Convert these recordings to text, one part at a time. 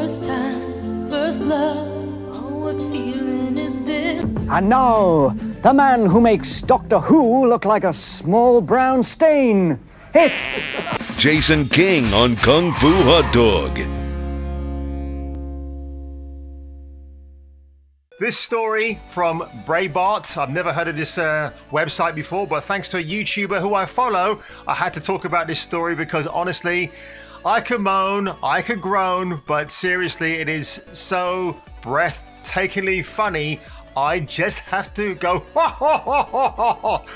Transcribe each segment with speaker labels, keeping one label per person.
Speaker 1: First time, first love, oh, what feeling is this?
Speaker 2: And now, the man who makes Doctor Who look like a small brown stain. It's
Speaker 3: Jason King on Kung Fu Hot Dog.
Speaker 4: This story from Breitbart. I've never heard of this website before, but thanks to a YouTuber who I follow, I had to talk about this story because honestly, I could moan, I could groan, but seriously, it is so breathtakingly funny. I just have to go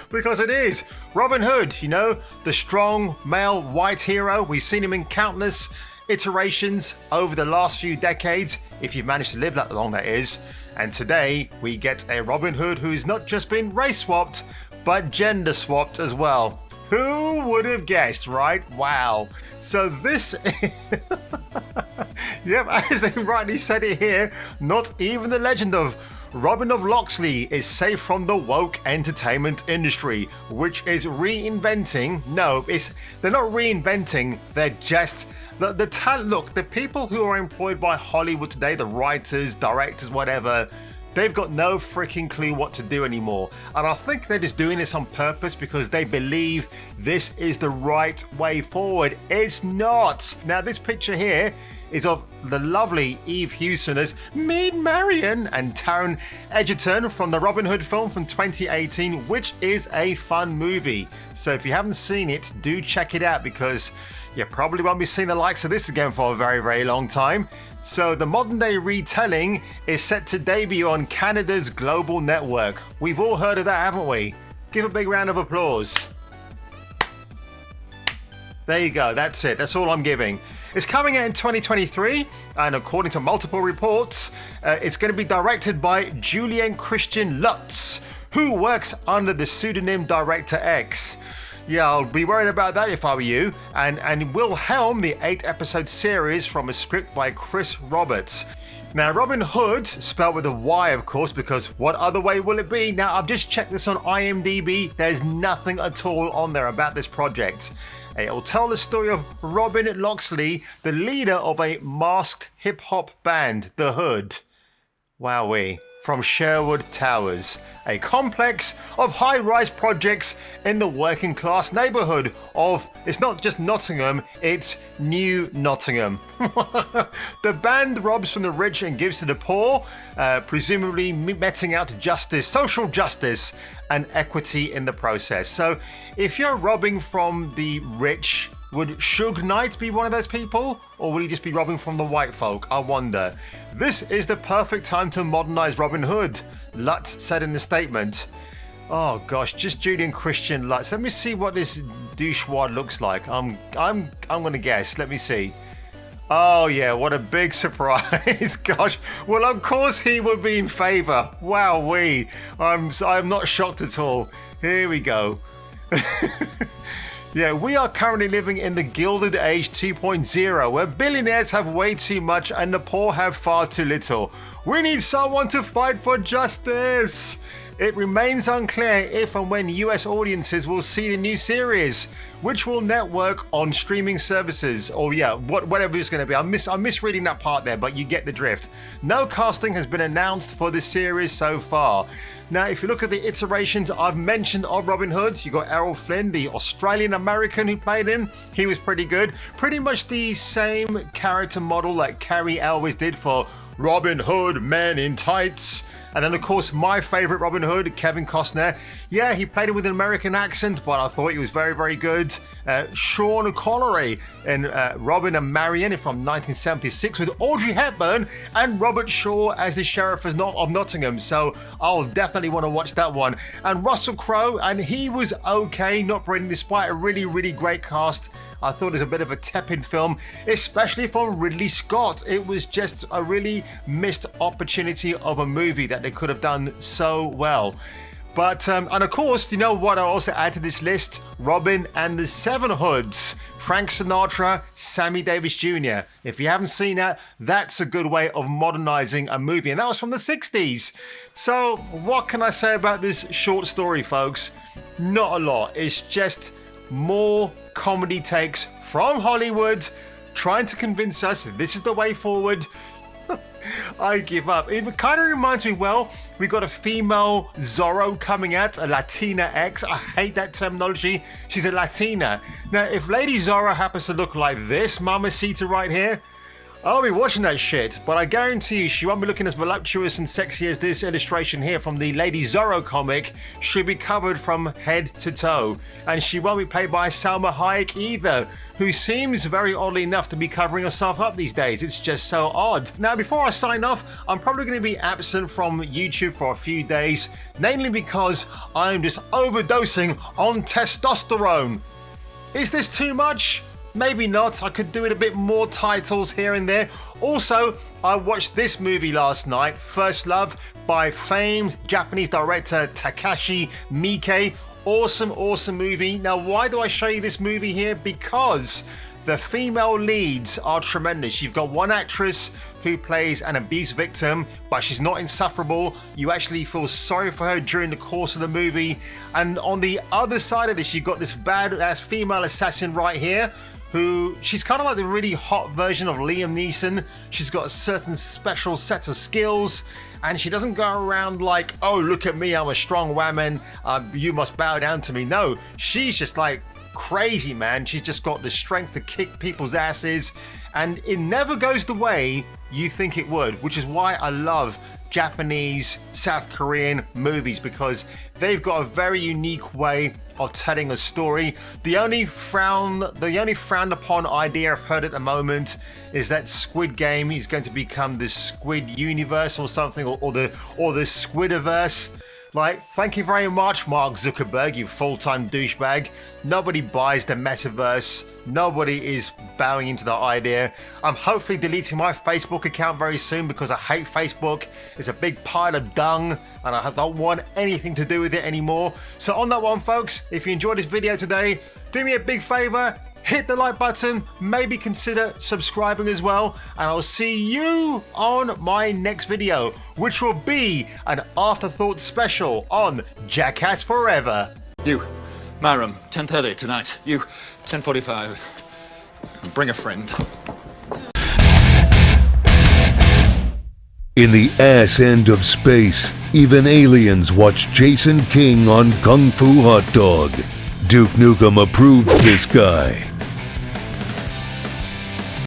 Speaker 4: because it is. Robin Hood, you know, the strong male white hero. We've seen him in countless iterations over the last few decades, if you've managed to live that long, that is. And today we get a Robin Hood who's not just been race swapped, but gender swapped as well. Who would have guessed, right? Wow. So this, yep, as they rightly said it here, not even the legend of Robin of Locksley is safe from the woke entertainment industry, which is reinventing. No, they're not reinventing. They're just the talent. Look, the people who are employed by Hollywood today, the writers, directors, whatever, they've got no freaking clue what to do anymore. And I think they're just doing this on purpose because they believe this is the right way forward. It's not. Now, this picture here is of the lovely Eve Hewson as Maid Marian and Taron Egerton from the Robin Hood film from 2018, which is a fun movie. So if you haven't seen it, do check it out because you probably won't be seeing the likes of this again for a very, very long time. So the modern day retelling is set to debut on Canada's Global Network. We've all heard of that, haven't we? Give a big round of applause. There you go, that's it, that's all I'm giving. It's coming out in 2023, and according to multiple reports, it's going to be directed by Julien Christian Lutz, who works under the pseudonym Director X. Yeah, I'll be worried about that if I were you, and will helm the 8-episode series from a script by Chris Roberts. Now, Robin Hood, spelled with a Y, of course, because what other way will it be? Now, I've just checked this on IMDb. There's nothing at all on there about this project. It will tell the story of Robin Locksley, the leader of a masked hip-hop band, The Hood. Wowee. From Sherwood Towers, a complex of high-rise projects in the working-class neighbourhood of, it's not just Nottingham, it's New Nottingham. The band robs from the rich and gives to the poor, presumably meting out justice, social justice, and equity in the process. So if you're robbing from the rich, would Suge Knight be one of those people? Or would he just be robbing from the white folk? I wonder. This is the perfect time to modernise Robin Hood, Lutz said in the statement. Oh gosh, just Julien Christian Lutz. Let me see what this douchewad looks like. I'm gonna guess. Let me see. Oh yeah, what a big surprise. Gosh. Well, of course he would be in favour. Wowee. I'm not shocked at all. Here we go. Yeah, we are currently living in the Gilded Age 2.0, where billionaires have way too much and the poor have far too little. We need someone to fight for justice. It remains unclear if and when US audiences will see the new series, which will network on streaming services, or yeah, whatever it's going to be. I'm misreading that part there, but you get the drift. No casting has been announced for the series so far. Now, if you look at the iterations I've mentioned of Robin Hood, you got Errol Flynn, the Australian-American who played him. He was pretty good. Pretty much the same character model like Carrie Elwes did for Robin Hood, Men in Tights. And then, of course, my favourite Robin Hood, Kevin Costner. Yeah, he played it with an American accent, but I thought he was very, very good. Sean Connery in Robin and Marian from 1976 with Audrey Hepburn and Robert Shaw as the Sheriff of Nottingham. So I'll definitely want to watch that one. And Russell Crowe, and he was okay, not brilliant, despite a really, really great cast. I thought it was a bit of a tepid film, especially from Ridley Scott. It was just a really missed opportunity of a movie that they could have done so well. But, and of course, you know what I'll also add to this list? Robin and the Seven Hoods. Frank Sinatra, Sammy Davis Jr. If you haven't seen that, that's a good way of modernizing a movie. And that was from the 60s. So what can I say about this short story, folks? Not a lot. It's just more comedy takes from Hollywood trying to convince us this is the way forward. I give up. It kind of reminds me, well, we got a female Zorro coming out, a Latina X. I hate that terminology. She's a Latina. Now, if Lady Zorro happens to look like this Mamacita right here, I'll be watching that shit, but I guarantee you she won't be looking as voluptuous and sexy as this illustration here from the Lady Zorro comic. She'll be covered from head to toe. And she won't be played by Salma Hayek either, who seems very oddly enough to be covering herself up these days. It's just so odd. Now, before I sign off, I'm probably going to be absent from YouTube for a few days, mainly because I'm just overdosing on testosterone. Is this too much? Maybe not. I could do it a bit more titles here and there. Also, I watched this movie last night, First Love, by famed Japanese director Takashi Miike. Awesome movie. Now, why do I show you this movie here? Because the female leads are tremendous. You've got one actress who plays an abuse victim, but she's not insufferable. You actually feel sorry for her during the course of the movie. And on the other side of this, you've got this badass female assassin right here, who she's kind of like the really hot version of Liam Neeson. She's got a certain special set of skills, and she doesn't go around like, oh, look at me, I'm a strong woman, you must bow down to me. No, she's just like crazy, man. She's just got the strength to kick people's asses, and it never goes the way you think it would, which is why I love Japanese, South Korean movies, because they've got a very unique way of telling a story. The only frowned upon idea I've heard at the moment is that Squid Game is going to become the Squid Universe or something, or the Squidiverse. Like, thank you very much, Mark Zuckerberg, you full-time douchebag. Nobody buys the metaverse. Nobody is bowing into the idea. I'm hopefully deleting my Facebook account very soon because I hate Facebook. It's a big pile of dung and I don't want anything to do with it anymore. So on that one, folks, if you enjoyed this video today, do me a big favor, hit the like button, maybe consider subscribing as well, and I'll see you on my next video, which will be an afterthought special on Jackass Forever.
Speaker 5: You, Maram, 10:30 tonight. You, 10:45. Bring a friend.
Speaker 3: In the ass end of space, even aliens watch Jason King on Kung Fu Hot Dog. Duke Nukem approves this guy.